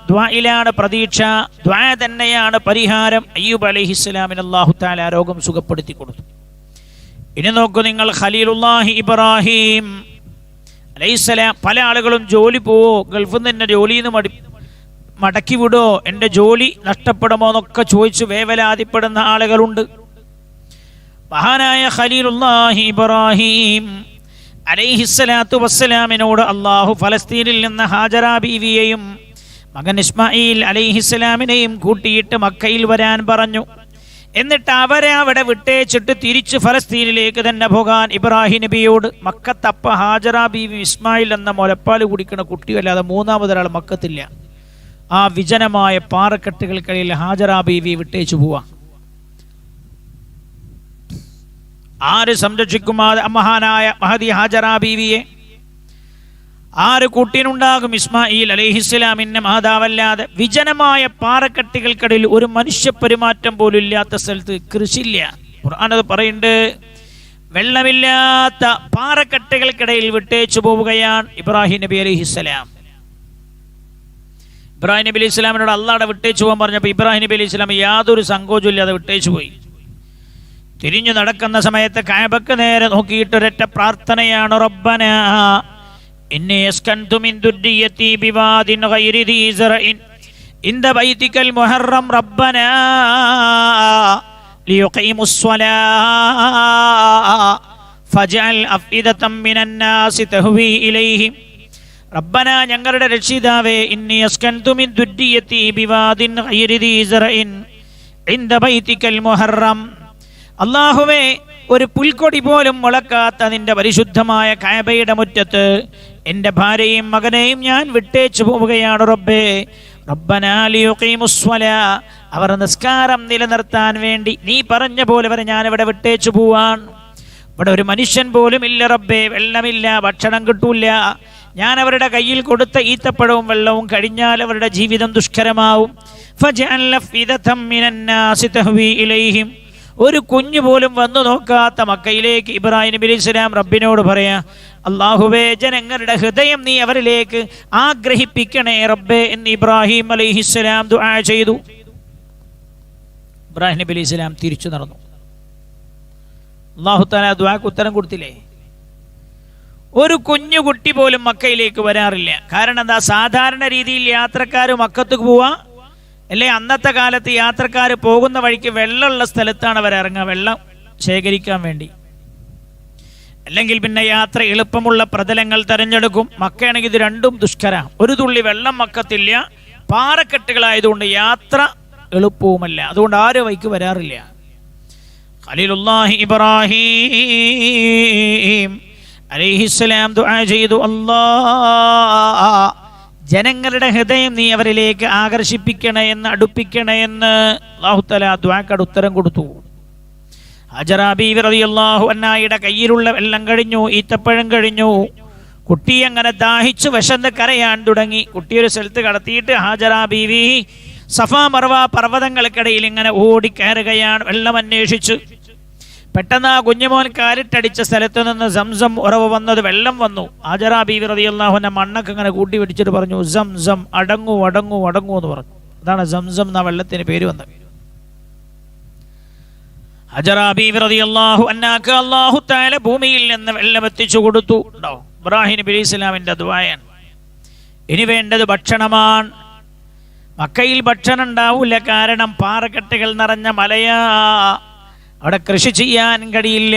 ദ്വായിലാണ് പ്രതീക്ഷ, ദ്വാ തന്നെയാണ് പരിഹാരം. അയ്യൂബ് അലൈഹിസ്സലാമിന് അല്ലാഹു തആല രോഗം സുഖപ്പെടുത്തി കൊടുത്തു. ഇനി നോക്കൂ നിങ്ങൾ, ഖലീലുല്ലാഹി ഇബ്രാഹിം അലൈഹിസ്സലാം. പല ആളുകളും ജോലി പോവോ, ഗൾഫിൽ നിന്ന് തന്നെ ജോലിയിൽ നിന്ന് മടക്കി വിടോ, എൻ്റെ ജോലി നഷ്ടപ്പെടുമോ എന്നൊക്കെ ചോദിച്ച് വേവലാതിപ്പെടുന്ന ആളുകളുണ്ട്. മഹാനായ ഖലീലുല്ലാഹി ഇബ്രാഹിം അലൈഹിസ്സലാത്തു വസ്സലാമിനോട് അള്ളാഹു ഫലസ്തീനിൽ നിന്ന് ഹാജറ ബീവിയെയും മകൻ ഇസ്മായിൽ അലൈഹിസ്സലാമിനെയും കൂട്ടിയിട്ട് മക്കയിൽ വരാൻ പറഞ്ഞു. എന്നിട്ട് അവരെ അവിടെ വിട്ടേച്ചിട്ട് തിരിച്ച് ഫലസ്തീനിലേക്ക് തന്നെ പോകാൻ ഇബ്രാഹിം നബിയോട്. മക്കത്തപ്പ ഹാജറ ബീവി ഇസ്മായിൽ എന്ന മുലപ്പാൽ കുടിക്കുന്ന കുട്ടിയല്ലാതെ മൂന്നാമതൊരാൾ മക്കത്തില്ല. ആ വിജനമായ പാറക്കെട്ടുകൾക്കിടയിൽ ഹാജറ ബീവി വിട്ടേച്ചു പോവാ. ആര് സംരക്ഷിക്കും മഹാനായ മഹദി ഹാജറ ബീവിയെ? ആര് കൂട്ടിനുണ്ടാകും? ഇസ്മായിൽ അലൈഹിസ്സലാമിന്റെ മാതാവല്ലാതെ. വിജനമായ പാറക്കെട്ടുകൾക്കിടയിൽ ഒരു മനുഷ്യ പെരുമാറ്റം പോലും ഇല്ലാത്ത സ്ഥലത്ത് കൃഷിയില്ല. ഖുർആനത് പറയുന്നുണ്ട്, വെള്ളമില്ലാത്ത പാറക്കെട്ടുകൾക്കിടയിൽ വിട്ടേച്ചു പോവുകയാണ് ഇബ്രാഹിം നബി അലൈഹിസ്സലാം. ഇബ്രാഹിം നബി അലൈഹി സ്വലാമിനോട് അള്ളാഹുടെ വിട്ടേച്ചു പോകാൻ പറഞ്ഞപ്പോൾ ഇബ്രാഹിം നബി അലൈഹി സ്വലാം യാതൊരു സങ്കോചവും ഇല്ലാതെ വിട്ടേച്ചു പോയി. തിരിഞ്ഞു നടക്കുന്ന സമയത്ത് കഅബക്ക് നേരെ നോക്കിയിട്ടൊരൊറ്റ പ്രാർത്ഥനയാണ്, റബ്ബനാ ഇന്നി അസ്കൻതു മിൻ ദുർരിയതി ബിവാദിൻ ഗൈരി ദീ സറഇൻ ഇൻദ ബൈതികൽ മുഹറം റബ്ബനാ ലിയുഖീമുസ് സ്വലാ ഫജഅൽ അഫ്ഇദതം മിനൻ നാസി തഹ്വി ഇലൈഹിം. റബ്ബനാ, ഞങ്ങളുടെ രക്ഷിതാവേ, ഇന്നി അസ്കൻതു മിൻ ദുർരിയതി ബിവാദിൻ ഗൈരി ദീ സറഇൻ ഇൻദ ബൈതികൽ മുഹറം. അല്ലാഹുവേ, ഒരു പുൽക്കൊടി പോലും മുളക്കാത്ത നിന്റെ പരിശുദ്ധമായ കഅബയുടെ മുറ്റത്ത് എൻ്റെ ഭാര്യയും മകനെയും ഞാൻ വിട്ടേച്ചു പോവുകയാണ് റബ്ബേ. റബ്ബനാ ലിയുഖീമുസ് സ്വലാ, അവർ നിസ്കാരം നിലനിർത്താൻ വേണ്ടി നീ പറഞ്ഞ പോലെ വരെ ഞാനിവിടെ വിട്ടേച്ചു പോവാൻ. ഇവിടെ ഒരു മനുഷ്യൻ പോലും ഇല്ല റബ്ബേ, വെള്ളമില്ല, ഭക്ഷണം കിട്ടൂല. ഞാൻ അവരുടെ കയ്യിൽ കൊടുത്ത ഈത്തപ്പഴവും വെള്ളവും കഴിഞ്ഞാൽ അവരുടെ ജീവിതം ദുഷ്കരമാവും. ഫജഅൽ അഫ്ഇദതം മിനൻ നാസി തഹ്വി ഇലൈഹിം. ഒരു കുഞ്ഞു പോലും വന്നു നോക്കാത്ത മക്കയിലേക്ക് ഇബ്രാഹിം നബി അലൈഹി സ്വലാം റബ്ബിനോട് പറയാ, അല്ലാഹുവേ, ജനങ്ങളുടെ ഹൃദയം നീ അവരിലേക്ക് ആഗ്രഹിപ്പിക്കണേ റബ്ബേ എന്ന് ഇബ്രാഹിം അലൈഹിസ്സലാം ദുആ ചെയ്തു. ഇബ്രാഹിം നബി അലൈഹി സ്വലാം തിരിച്ചു നടന്നു. അല്ലാഹു തആല ദുആക്ക് ഉത്തരം കൊടുത്തില്ലേ? ഒരു കുഞ്ഞു കുട്ടി പോലും മക്കയിലേക്ക് വരാറില്ല. കാരണം എന്താ? സാധാരണ രീതിയിൽ യാത്രക്കാർ മക്കത്തേക്ക് പോവാ അല്ലേ? അന്നത്തെ കാലത്ത് യാത്രക്കാർ പോകുന്ന വഴിക്ക് വെള്ളമുള്ള സ്ഥലത്താണ് അവർ ഇറങ്ങുക, വെള്ളം ശേഖരിക്കാൻ വേണ്ടി. അല്ലെങ്കിൽ പിന്നെ യാത്ര എളുപ്പമുള്ള പ്രതലങ്ങൾ തെരഞ്ഞെടുക്കും. മക്കയാണെങ്കിൽ ഇത് രണ്ടും ദുഷ്കര. ഒരു തുള്ളി വെള്ളം മക്കത്തില്ല, പാറക്കെട്ടുകളായതുകൊണ്ട് യാത്ര എളുപ്പവുമല്ല. അതുകൊണ്ട് ആരും വഴിക്ക് വരാറില്ല. ഖലീലുല്ലാഹി ഇബ്രാഹിം അലൈഹിസ്സലാം ദുആ ചെയ്തു, അല്ലാഹ്, ജനങ്ങളുടെ ഹൃദയം നീ അവരിലേക്ക് ആകർഷിപ്പിക്കണേ എന്ന്, അടുപ്പിക്കണേ എന്ന് അല്ലാഹു തആല ദുആക്ക് ഉത്തരം കൊടുത്തു. ഹജറ ബീവി റളിയല്ലാഹു അൻഹയുടെ കയ്യിലുള്ള വെള്ളം കഴിഞ്ഞു, ഈത്തപ്പഴം കഴിഞ്ഞു. കുട്ടി അങ്ങനെ ദാഹിച്ചു വിശന്ന് കരയാൻ തുടങ്ങി. കുട്ടിയൊരു സ്ഥലത്ത് കടത്തിയിട്ട് ഹജറ ബീവി സഫാ മർവ പർവ്വതങ്ങൾക്കിടയിൽ ഇങ്ങനെ ഓടിക്കയറുകയാണ് വെള്ളം അന്വേഷിച്ചു. പെട്ടെന്ന് ആ കുഞ്ഞുമോൻ കാലിട്ടടിച്ച സ്ഥലത്ത് നിന്ന് സംസം ഉറവ് വന്നത്, വെള്ളം വന്നു. ഹജറ ബീവി റളിയല്ലാഹു അൻഹ മണ്ണൊക്കെ ഇങ്ങനെ കൂട്ടി പിടിച്ചിട്ട് പറഞ്ഞു, സംസം അടങ്ങൂ അടങ്ങൂ അടങ്ങൂ എന്ന് പറഞ്ഞു. അതാണ് സംസം എന്ന വെള്ളത്തിന് പേര് വന്നത്. ഹജറ ബീവി റളിയല്ലാഹു അൻഹക്ക് അല്ലാഹു തആല ഭൂമിയിൽ നിന്ന് വെള്ളം എത്തിച്ചു കൊടുത്തു. ഇബ്രാഹിം നബി അലൈഹി സ്വലാമിന്റെ ദുആയാണ്. ഇനി വേണ്ടത് ഭക്ഷണമാണ്. മക്കയിൽ ഭക്ഷണം ഉണ്ടാവില്ല, കാരണം പാറക്കെട്ടുകൾ നിറഞ്ഞ മലയാ, അവിടെ കൃഷി ചെയ്യാൻ കഴിയില്ല.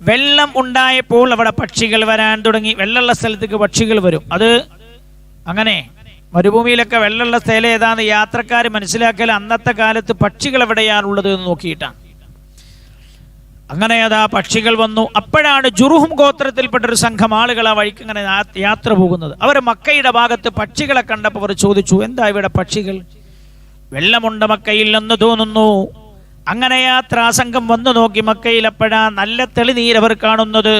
വെള്ളം ഉണ്ടായപ്പോൾ അവിടെ പക്ഷികൾ വരാൻ തുടങ്ങി. വെള്ളമുള്ള സ്ഥലത്തേക്ക് പക്ഷികൾ വരും. അത് അങ്ങനെ മരുഭൂമിയിലൊക്കെ വെള്ളമുള്ള സ്ഥലം ഏതാന്ന് യാത്രക്കാർ മനസ്സിലാക്കൽ അന്നത്തെ കാലത്ത് പക്ഷികൾ എവിടെയാണുള്ളത് എന്ന് നോക്കിയിട്ടാണ്. അങ്ങനെ അതാ പക്ഷികൾ വന്നു. അപ്പോഴാണ് ജുറുഹും ഗോത്രത്തിൽപ്പെട്ടൊരു സംഘം ആളുകൾ ആ വഴിക്ക് ഇങ്ങനെ യാത്ര പോകുന്നത്. അവർ മക്കയുടെ ഭാഗത്ത് പക്ഷികളെ കണ്ടപ്പോൾ അവർ ചോദിച്ചു, എന്താ ഇവിടെ പക്ഷികൾ? വെള്ളമുണ്ട് മക്കയിൽ എന്ന് തോന്നുന്നു. അങ്ങനെ യാത്രാസംഘം വന്നു നോക്കി മക്കയിൽ. അപ്പോഴാ നല്ല തെളിനീര് അവർ കാണുന്നത്.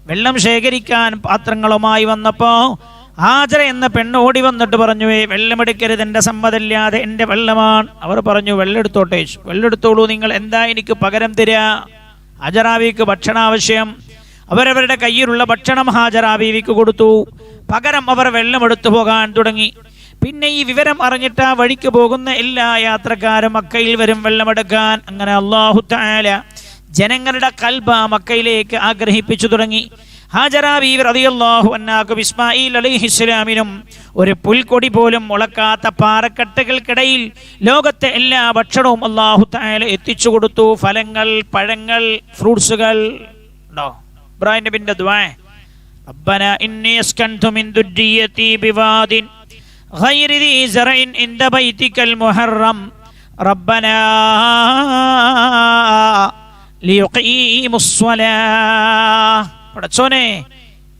വെള്ളം ശേഖരിക്കാൻ പാത്രങ്ങളുമായി വന്നപ്പോ ഹാജറ എന്ന പെണ്ണ് ഓടി വന്നിട്ട് പറഞ്ഞു, വെള്ളമെടുക്കരുത്, എൻ്റെ സമ്മതമില്ലാതെ എൻ്റെ വെള്ളമാണ്. അവർ പറഞ്ഞു, വെള്ളമെടുത്തോട്ടെ. വെള്ളമെടുത്തോളൂ നിങ്ങൾ, എന്താ എനിക്ക് പകരം തരിക? ഹാജറാബിക്ക് ഭക്ഷണം ആവശ്യം. അവരവരുടെ കയ്യിലുള്ള ഭക്ഷണം ഹാജറാബീവിക്ക് കൊടുത്തു. പകരം അവർ വെള്ളമെടുത്തു പോകാൻ തുടങ്ങി. പിന്നെ ഈ വിവരം അറിഞ്ഞിട്ട് ആ വഴിക്ക് പോകുന്ന എല്ലാ യാത്രക്കാരും മക്കയിൽ വരും വെള്ളമെടുക്കാൻ. അങ്ങനെ അല്ലാഹു തആല ജനങ്ങളുടെ കൽബ മക്കയിലേക്ക് ആഗ്രഹിപ്പിച്ചു തുടങ്ങി. ഹാജറ ബീവി റളിയല്ലാഹു അൻഹാക്കും ഇസ്മായിൽ അലൈഹിസ്സലാമിനും ഒരു പുൽക്കൊടി പോലും മുളക്കാത്ത പാറക്കെട്ടുകൾക്കിടയിൽ ലോകത്തെ എല്ലാ ഭക്ഷണവും അല്ലാഹു തആല എത്തിച്ചു കൊടുത്തു. ഫലങ്ങൾ, പഴങ്ങൾ, ഫ്രൂട്ട്സുകൾ. ഉണ്ടോ ഇബ്രാഹിം നബിന്റെ ദുആ? റബ്ബനാ ഇന്നി അസ്കൻതു മിൻ ദുർരിയതി ബിവാദിൻ ഗൈരി ദീ സറഇൻ ഇൻദ ബൈതികൽ മുഹറം റബ്ബനാ ലിയുഖീമുസ് സ്വലാഹ്. പടച്ചോനെ,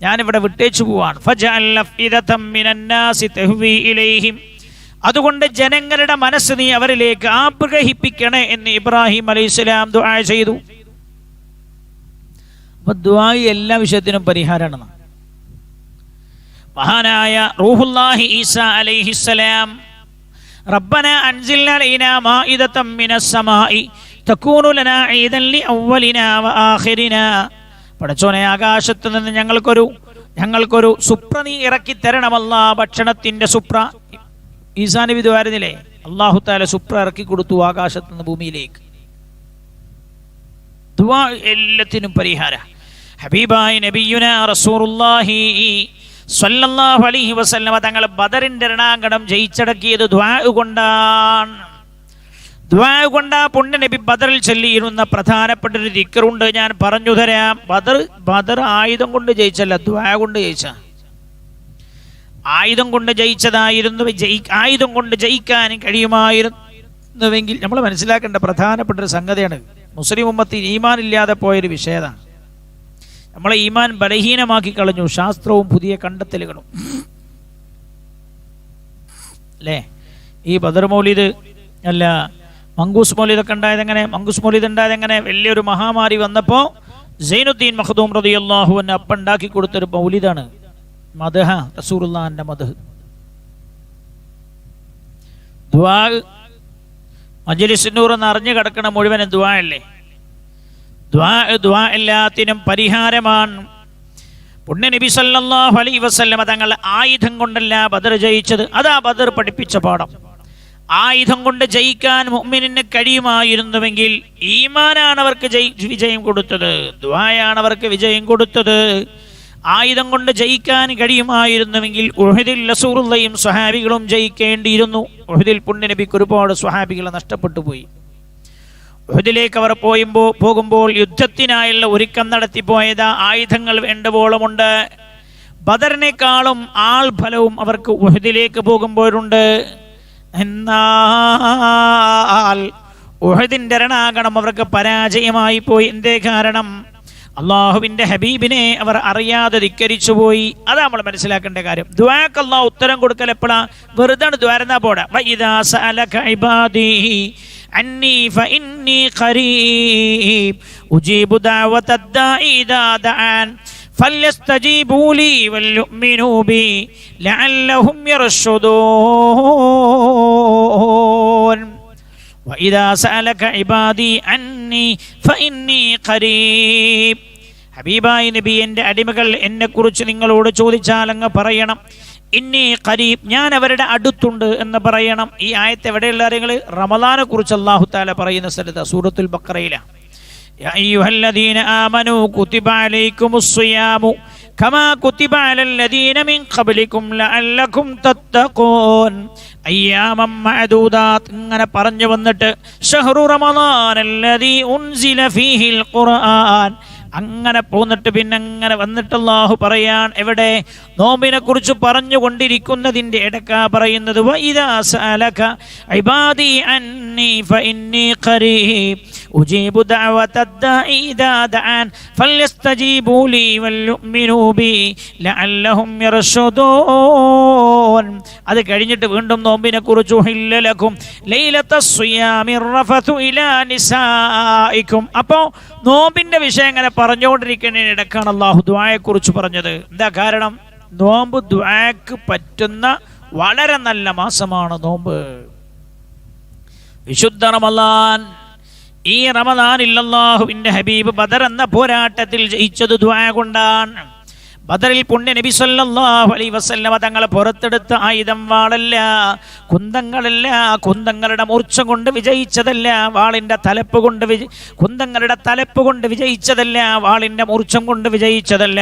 ഞാനിവിടെ വിട്ടേച്ചു പോവാണ്. ഫജഅൽ അഫ്ഇദതം മിനന്നാസി തഹ്വി ഇലൈഹിം, അതുകൊണ്ട് ജനങ്ങളുടെ മനസ്സ് നീ അവരിലേക്ക് ആഗ്രഹിപ്പിക്കണേ എന്ന് ഇബ്രാഹിം അലൈഹിസ്സലാം ദുആ ചെയ്തു. അപ്പോൾ ദുആ എല്ലാ വിഷയത്തിനും പരിഹാരമാണ്. മഹാനായ റൂഹുല്ലാഹി ഈസാ അലൈഹിസ്സലാം റബ്ബനാ അൻസിൽ അലൈനാ മാഇദതം മിനസ് സമാഇ തകൂനു ലനാ ഈദൻ ലിഅവ്വലിനാ വആഖിരിനാ, പടച്ചോനെ ആകാശത്ത് നിന്ന് ഞങ്ങൾക്കൊരു സുപ്ര നീ ഇറക്കി തരണമല്ല. ഭക്ഷണത്തിന്റെ സുപ്ര ഈസാ നബി ദുആയിരുന്നില്ലേ? അല്ലാഹു തആല സുപ്ര ഇറക്കി കൊടുത്തു ആകാശത്ത് നിന്ന് ഭൂമിയിലേക്ക്. ദുആ എല്ലാത്തിനും പരിഹാര. ഹബീബായ നബിയുനാ റസൂലുള്ളാഹി സ്വല്ലല്ലാഹു അലൈഹി വസല്ലമ തങ്ങൾ ബദറിന്റെ രണാങ്കണം ജയിച്ചടക്കിയത് ദുആ കൊണ്ടാണ്. ദുആ കൊണ്ടാ പുണ്യ നബി ബദറിൽ ചൊല്ലിയിരുന്ന പ്രധാനപ്പെട്ട ഒരു ദിക്റുണ്ട്, ഞാൻ പറഞ്ഞു തരാം. ബദർ ആയുധം കൊണ്ട് ജയിച്ചല്ല, ദുആ കൊണ്ട് ജയിച്ച. ആയുധം കൊണ്ട് ജയിച്ചതായിരുന്നു. ആയുധം കൊണ്ട് ജയിക്കാൻ കഴിയുമായിരുന്നുവെങ്കിൽ നമ്മൾ മനസ്സിലാക്കേണ്ട പ്രധാനപ്പെട്ട ഒരു സംഗതിയാണ്. മുസ്ലിം ഉമ്മത്തിൽ ഈമാൻ ഇല്ലാതെ പോയൊരു വിഷയതാണ്. നമ്മളെ ഈമാൻ ബലഹീനമാക്കി കളഞ്ഞു ശാസ്ത്രവും പുതിയ കണ്ടെത്തലുകളും, അല്ലേ? ഈ ബദർ മൗലിദ് അല്ല മങ്കൂസ് മൗലിദൊക്കെ ഉണ്ടായത് എങ്ങനെ? മങ്കൂസ് മൗലിദ് ഉണ്ടായത് എങ്ങനെ? വലിയൊരു മഹാമാരി വന്നപ്പോൾ സൈനുദ്ദീൻ മഖ്ദൂം റളിയല്ലാഹു അൻഹു അപ്പം ഉണ്ടാക്കി കൊടുത്തൊരു മൗലിദാണ്. മദ്ഹ, റസൂലുള്ളാഹിന്റെ മദ്ഹ്. ദുആ, മജ്ലിസ് നൂർ എന്ന് അറിഞ്ഞു കിടക്കണ മുഴുവനും ദുആ അല്ലേ? ദുആ എല്ലാത്തിനും പരിഹാരമാണ്. പുണ്യ നബി സല്ലല്ലാഹു അലൈഹി വസല്ലമ തങ്ങൾ ആയുധം കൊണ്ടല്ല ബദർ ജയിച്ചത്. അതാ ബദർ പഠിപ്പിച്ച പാഠം. ആയുധം കൊണ്ട് ജയിക്കാൻ മുഅ്മിനിന് കഴിയുമായിരുന്നുവെങ്കിൽ ഈമാനാണ് അവർക്ക് വിജയം കൊടുത്തത്, ദുആയാണ് അവർക്ക് വിജയം കൊടുത്തത്. ആയുധം കൊണ്ട് ജയിക്കാൻ കഴിയുമായിരുന്നുവെങ്കിൽ ഉഹദിൽ റസൂലുള്ളാഹിയും സ്വഹാബികളും ജയിക്കേണ്ടിയിരുന്നു. ഉഹദിൽ പുണ്യ നബിക്ക് ഒരുപാട് സ്വഹാബികളെ നഷ്ടപ്പെട്ടു പോയി. ഉഹദിലേക്ക് അവർ പോകുമ്പോൾ യുദ്ധത്തിനായുള്ള ഒരുക്കം നടത്തിപ്പോയത് ആയുധങ്ങൾ വേണ്ടവോളമുണ്ട്. ബദറിനേക്കാളും ആൾ ഫലവും അവർക്ക് ഉഹദിലേക്ക് പോകുമ്പോഴുണ്ട്. എന്നാൽ ഉഹദിന്റെ രണാകണം അവർക്ക് പരാജയമായി പോയി. എന്തേ കാരണം? അള്ളാഹുവിന്റെ ഹബീബിനെ അവർ അറിയാതെ ധിക്കരിച്ചു പോയി. അതാ നമ്മൾ മനസ്സിലാക്കേണ്ട കാര്യം. ദുആക്ക് അല്ലാഹു ഉത്തരം കൊടുക്കൽ എപ്പോഴാ? വെറുതെ ദ്വാരന്നാ പോടാ. വഇദാ സഅലക ഇബാദി അന്നി ഫഇന്നി ഖരീബ് ഉജീബു ദഅവതദ് ദാഇ ഇദാ ദഅൻ فليستجيبوا لي وليؤمنوا بي لعلهم يرشدون وإذا سألك عبادي عني فإني قريب. ഹബീബായ നബി, എൻ്റെ അടിമകൾ എന്നെക്കുറിച്ച് നിങ്ങളോട് ചോദിച്ചാൽ അങ്ങ് പറയണം ഇന്നി ഖരീബ്, ഞാൻ അവരുടെ അടുത്തുണ്ട് എന്ന് പറയണം. ഈ ആയത്ത് എവിടെയുള്ള കാര്യങ്ങൾ? റമദാനെ കുറിച്ച് അല്ലാഹു തആല പറയുന്ന സ്ഥലത്ത് സൂറത്തുൽ ബഖറയിലാണ്. യാ അയ്യുഹല്ലദീന ആമനൂ കുതിബ അലൈക്കുമുസ് സിയാമു കമാ കുതിബ അലല്ലദീന മിൻ ഖബ്ലികും ലഅല്ലകും തത്തഖൂൻ അയ്യാമൻ മഅദൂദാത്ത് ഇങ്ങനെ പറഞ്ഞു വന്നിട്ട് ഷഹ്റു റമദാനല്ലദീ ഉൻസില ഫീഹിൽ ഖുർആൻ അങ്ങനെ പോന്നിട്ട് പിന്നെ അങ്ങനെ വന്നിട്ട് അല്ലാഹു പറയാൻ, എവിടെ നോമ്പിനെ കുറിച്ച് പറഞ്ഞുകൊണ്ടിരിക്കുന്നതിന്റെ ഇടക്കാ പറയുന്നത്, വഇദാ സഅലക ഇബാദി അന്നി ഫഇന്നി ഖരീബ് ഉജീബു ദഅവതദ്ദാഇ ഇദാ ദഅൻ ഫൽയസ്തജീബൂ ലീ വൽയുഅ്മിനൂ ബി ലഅല്ലഹും യർഷുദൂൻ. അത് കഴിഞ്ഞിട്ട് വീണ്ടും നോമ്പിനെ കുറിച്ച് ഉഹില്ല ലക്കും ലൈലത്തസ് സിയാമിർ റഫതു ഇലാ നിസാഇക്കും. അപ്പോൾ നോമ്പിന്റെ വിഷയം ഇങ്ങനെ പറഞ്ഞുകൊണ്ടിരിക്കുന്നതിനിടക്കാണ് അല്ലാഹു ദുആയെ കുറിച്ച് പറഞ്ഞത്. എന്താ കാരണം? നോമ്പ് ദുആക്ക് പറ്റുന്ന വളരെ നല്ല മാസമാണ് നോമ്പ്. വിശുദ്ധ റമളാൻ. ഈ റമളാനിൽ അല്ലാഹുവിന്റെ ഹബീബ് ബദർ എന്ന പോരാട്ടത്തിൽ ജയിച്ചത് ദുആ കൊണ്ടാണ്. ബദറിൽ പുണ്യ നബി സല്ലല്ലാഹു അലൈഹി വസല്ലമ തങ്ങൾ പുറത്തെടുത്ത ആയുധം വാളല്ല, കുന്തങ്ങളല്ല, കുന്തങ്ങളുടെ മൂർച്ച കൊണ്ട് വിജയിച്ചതല്ല, വാളിന്റെ തലപ്പ് കൊണ്ട് കുന്തങ്ങളുടെ തലപ്പ് കൊണ്ട് വിജയിച്ചതല്ല, വാളിന്റെ മൂർച്ചം കൊണ്ട് വിജയിച്ചതല്ല.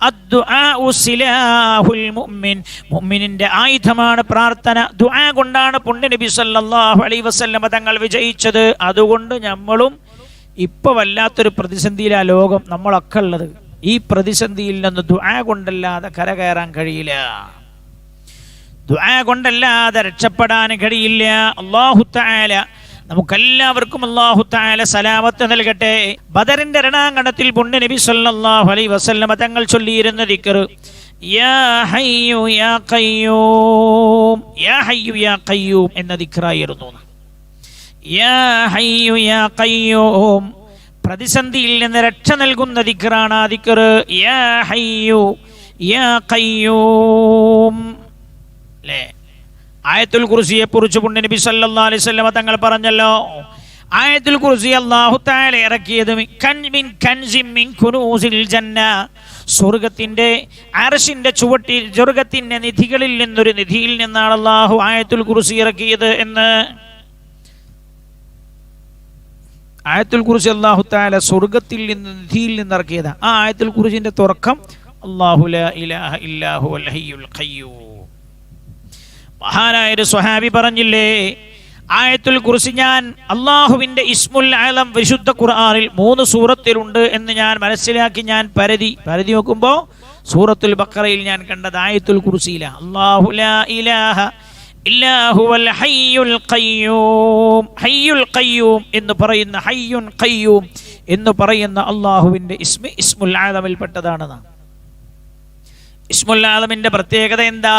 അദ്ദുആഉ സിലാഹുൽ മുഅ്മിൻ. മുഅ്മിനിന്റെ ആയുധമാണ് പ്രാർത്ഥന. ദുആ കൊണ്ടാണ് പുണ്യ നബി സല്ലല്ലാഹു അലൈഹി വസല്ലമ തങ്ങൾ വിജയിച്ചത്. അതുകൊണ്ട് നമ്മളും ഇപ്പൊ വല്ലാത്തൊരു പ്രതിസന്ധിയിലാണ് ലോകം നമ്മളൊക്കെ ഉള്ളത്. ഈ പ്രതിസന്ധിയിൽ നിന്ന് ദുആ കൊണ്ടല്ലാതെ കരകയറാൻ കഴിയില്ല, ദുആ കൊണ്ടല്ലാതെ രക്ഷപ്പെടാൻ കഴിയില്ല. അല്ലാഹു തആല നമുക്കെല്ലാവർക്കും അല്ലാഹു തആല സലാമത്ത് നൽകട്ടെ. ബദറിന്റെ രണാങ്കണത്തിൽ പുണ്യ നബി സല്ലല്ലാഹു അലൈഹി വസല്ലമ തങ്ങൾ ചൊല്ലിയിരുന്ന ദിക്ർ യാ ഹയ്യു യാ ഖയ്യൂം, യാ ഹയ്യു യാ ഖയ്യൂം എന്ന ദിക്റായിരുന്നു. യാ ഹയ്യു യാ ഖയ്യൂം, പ്രതിസന്ധിയിൽ നിന്ന് രക്ഷ നൽകുന്ന ദിക്റാണ് ആ ദിക്ർ. യാ ഹയ്യു യാ ഖയ്യൂം. അല്ലേ? ആയത്തുൽ കുർസിയെ കുറിച്ച് പുണ്യ നബി സല്ലല്ലാഹു അലൈഹി വസല്ലമ തങ്ങൾ പറഞ്ഞല്ലോ, ആയത്തുൽ കുർസി അല്ലാഹു തആല ഇറക്കിയത് മിൻ കൻസിൻ മിൻ കുനൂസിൽ ജന്ന, സ്വർഗ്ഗത്തിന്റെ അർശിന്റെ ചുവട്ടിൽ സ്വർഗ്ഗത്തിന്റെ നിധികളിൽ നിന്നൊരു നിധിയിൽ നിന്നാണ് അല്ലാഹു ആയത്തുൽ കുർസി ഇറക്കിയത് എന്ന്. ആയത്തുൽ കുർസി അല്ലാഹു തആല സ്വർഗ്ഗത്തിൽ നിന്ന് നിധിയിൽ നിന്ന് ഇറക്കിയതാണ്. ആ ആയത്തുൽ കുർസിന്റെ തുറക്കം അല്ലാഹു ലാ ഇലാഹ ഇല്ലാ ഹുവൽ ഹയ്യുൽ ഖയ്യൂം. മഹാനായ ഒരു സ്വഹാബി പറഞ്ഞില്ലേ, ആയത്തുൽ കുർസി ഞാൻ അല്ലാഹുവിന്റെ ഇസ്മുൽ അഅലം വിശുദ്ധ ഖുർആനിൽ 3 സൂറത്തിലുണ്ട് എന്ന് ഞാൻ മനസ്സിലാക്കി. ഞാൻ പരതി നോക്കുമ്പോൾ സൂറത്തുൽ ബഖറയിൽ ഞാൻ കണ്ടത് ആയത്തുൽ കുർസിയിലാണ്. അല്ലാഹു ലാ ഇലാഹ ഇല്ലാ ഹുവൽ ഹയ്യുൽ ഖയ്യൂം. ഹയ്യുൽ ഖയ്യൂം എന്ന് പറയുന്ന, ഹയ്യുൻ ഖയ്യൂം എന്ന് പറയുന്ന അല്ലാഹുവിന്റെ ഇസ്മുൽ അഅലമിൽ പെട്ടതാണ്. ഇസ്മുൽ അഅലമിന്റെ പ്രത്യേകത എന്താ?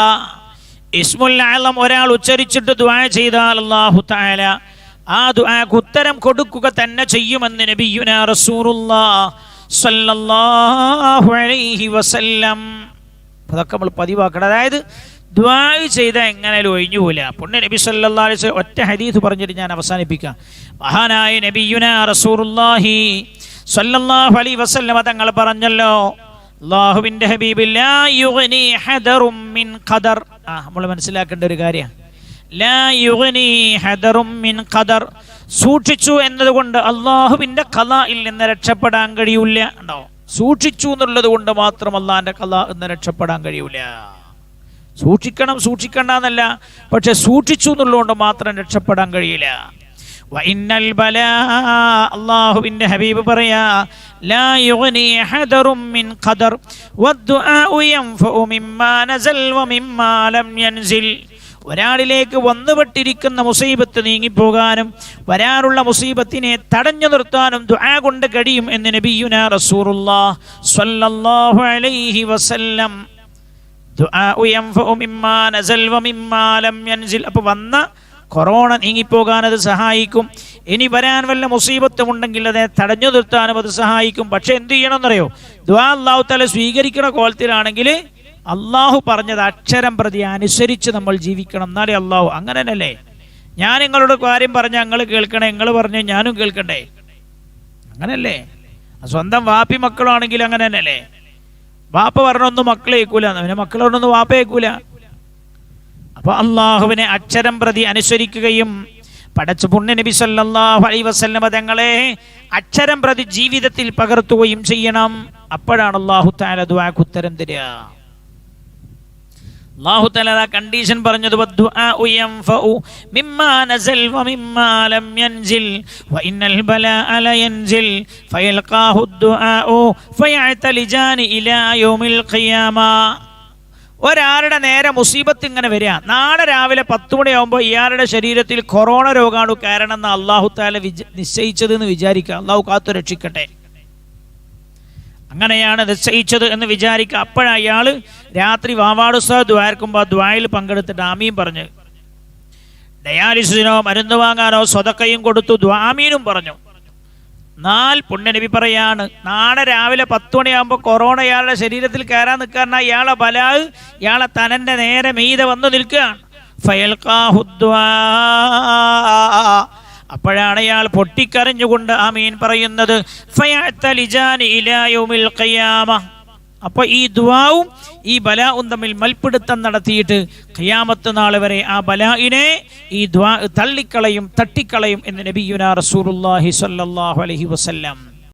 ഇസ്മുൽ അഅലം ഒരാൾ ഉച്ചരിച്ചിട്ട് ദുആ ചെയ്താൽ അല്ലാഹു തആല ആ ദുആക്ക് ഉത്തരം കൊടുക്കുക തന്നെ ചെയ്യുമെന്ന് നബിയുനാ റസൂലുള്ളാഹി സ്വല്ലല്ലാഹു അലൈഹി വസല്ലം. അതൊക്കെ നമ്മൾ പതിവാക്കണം. അതായത് ദുആ ചെയ്താൽ എങ്ങനെയാലും ഒഴിഞ്ഞു പോവില്ല. പുണ്യ നബി സല്ലല്ലാഹു അലൈഹി വസല്ലം ഒറ്റ ഹദീസ് പറഞ്ഞിട്ട് ഞാൻ അവസാനിപ്പിക്കാം. മഹാനായ നബിയുനാ റസൂലുള്ളാഹി സ്വല്ലല്ലാഹു അലൈഹി വസല്ലം തങ്ങൾ പറഞ്ഞല്ലോ, അല്ലാഹുവിന്റെ ഹബീബ് ലാ യുഗ്നി ഹദറും മിൻ ഖദർ. നമ്മൾ മനസ്സിലാക്കേണ്ട ഒരു കാര്യം, ലാ യുഗ്നി ഹദറും മിൻ ഖദർ. സൂക്ഷിച്ചു എന്നതുകൊണ്ട് അല്ലാഹുവിന്റെ ഖളാഇൽ നിന്ന് രക്ഷപ്പെടാൻ കഴിയില്ല. ഉണ്ടോ? സൂക്ഷിച്ചു എന്നുള്ളത് കൊണ്ട് മാത്രം അല്ലാഹുവിന്റെ ഖളാഇൽ നിന്ന് രക്ഷപ്പെടാൻ കഴിയില്ല. സൂക്ഷിക്കണം, സൂക്ഷിക്കണ്ടെന്നല്ല, പക്ഷെ സൂക്ഷിച്ചു എന്നുള്ളതുകൊണ്ട് മാത്രം രക്ഷപ്പെടാൻ കഴിയില്ല. വഇന്നൽ ബലാ, അല്ലാഹുവിന്റെ ഹബീബ് പറയാ, ലാ യുഗ്നി ഹദറും മിൻ ഖദർ വദ്ദുആഉ യൻഫഉ മിമ്മാ നസൽ വമിമ്മാ ലം യൻസിൽ. ഒരാളിലേക്ക് വന്നുപെട്ടിരിക്കുന്ന മുസീബത്ത് നീങ്ങിപ്പോകാനും വരാനുള്ള മുസീബത്തിനെ തടഞ്ഞു നിർത്താനും ദുആ കൊണ്ട് കഴിയും എന്ന് നബിയുനാ റസൂലുള്ളാഹി സ്വല്ലല്ലാഹു അലൈഹി വസല്ലം. ദുആഉ യൻഫഉ മിമ്മാ നസൽ വമിമ്മാ ലം യൻസിൽ. അപ്പോൾ വന്ന കൊറോണ നീങ്ങിപ്പോകാൻ അത് സഹായിക്കും. ഇനി വരാൻ വല്ല മുസീബത്തും ഉണ്ടെങ്കിൽ അത് തടഞ്ഞു നിർത്താനും അത് സഹായിക്കും. പക്ഷെ എന്ത് ചെയ്യണമെന്നറിയോ? ദുആ അല്ലാഹു തആല സ്വീകരിക്കുന്ന കോലത്തിലാണെങ്കിൽ അള്ളാഹു പറഞ്ഞത് അക്ഷരം പ്രതി അനുസരിച്ച് നമ്മൾ ജീവിക്കണം. എന്നാലേ അള്ളാഹു. അങ്ങനെ തന്നെയല്ലേ? ഞാൻ നിങ്ങളോട് കാര്യം പറഞ്ഞാൽ നിങ്ങൾ കേൾക്കണേ, നിങ്ങൾ പറഞ്ഞ ഞാനും കേൾക്കണ്ടേ? അങ്ങനല്ലേ? സ്വന്തം വാപ്പി മക്കളാണെങ്കിൽ അങ്ങനെ തന്നെയല്ലേ? വാപ്പ പറഞ്ഞൊന്നും മക്കളെ കേൾക്കൂല, അവനെ മക്കൾ പറഞ്ഞൊന്നും വാപ്പ കേൾക്കൂല. അപ്പൊ അള്ളാഹുവിനെ അക്ഷരം പ്രതി അനുസരിക്കുകയും പടച്ച പുണ്യ നബി സല്ലല്ലാഹു അലൈഹി വസല്ലം തങ്ങളെ അക്ഷരം പ്രതി ജീവിതത്തിൽ പകർത്തുകയും ചെയ്യണം. അപ്പോഴാണ് അല്ലാഹു തആല ദുആക്ക് ഉത്തരം തരിക. അല്ലാഹു തആല കണ്ടീഷൻ പറഞ്ഞത് വദ്ദുആഉ യൻഫഉ മിമ്മാ നസൽ വമിമ്മാ ലം യൻസിൽ വഇന്നൽ ബലാഅ ലയൻസിൽ ഫയൽഖാഹു അദ്ദുആഉ ഫയഅതലിജാനി ഇലാ യൗമിൽ ഖിയാമ. ഒരാളുടെ നേരെ മുസീബത്ത് ഇങ്ങനെ വരിക, നാളെ രാവിലെ 10 മണിയാകുമ്പോൾ ഇയാളുടെ ശരീരത്തിൽ കൊറോണ രോഗാണു കാരണം എന്ന് അല്ലാഹു തആല നിശ്ചയിച്ചത് എന്ന് വിചാരിക്കുക. അല്ലാഹു കാത്തു രക്ഷിക്കട്ടെ. അങ്ങനെയാണ് നിശ്ചയിച്ചത് എന്ന് വിചാരിക്കുക. അപ്പോഴാണ് അയാൾ രാത്രി വാവാട് ഉസ്താദ് ദ്വാരക്കുമ്പോൾ ആ ദ്വായിൽ പങ്കെടുത്തിട്ട് ആമീൻ പറഞ്ഞ്, ഡയാലിസിനോ മരുന്ന് വാങ്ങാനോ സ്വതക്കയും കൊടുത്തു ദ്വാമീനും പറഞ്ഞു. എന്നാൽ പുണ്യനബി പറയാണ്, നാളെ രാവിലെ 10 മണിയാകുമ്പോൾ കൊറോണ ഇയാളുടെ ശരീരത്തിൽ കയറാൻ നിൽക്കാറുണ്ട്. ഇയാളെ ബലാ ഇയാളെ തനന്റെ നേരെ മീതെ വന്നു നിൽക്കുകയാണ്. അപ്പോഴാണ് ഇയാൾ പൊട്ടിക്കരഞ്ഞുകൊണ്ട് ആമീൻ പറയുന്നത്. അപ്പൊ ഈ ദുആവും ഈ ബലാഉം തമ്മിൽ മൽപ്പിടുത്തം നടത്തിയിട്ട് ഖിയാമത്ത് നാൾ വരെ ആ ബലാഇനെ ഈ ദുആ തള്ളിക്കളയും തട്ടിക്കളയും എന്ന് നബിയുനാ റസൂലുള്ളാഹി സ്വല്ലല്ലാഹു അലൈഹി വസല്ലം.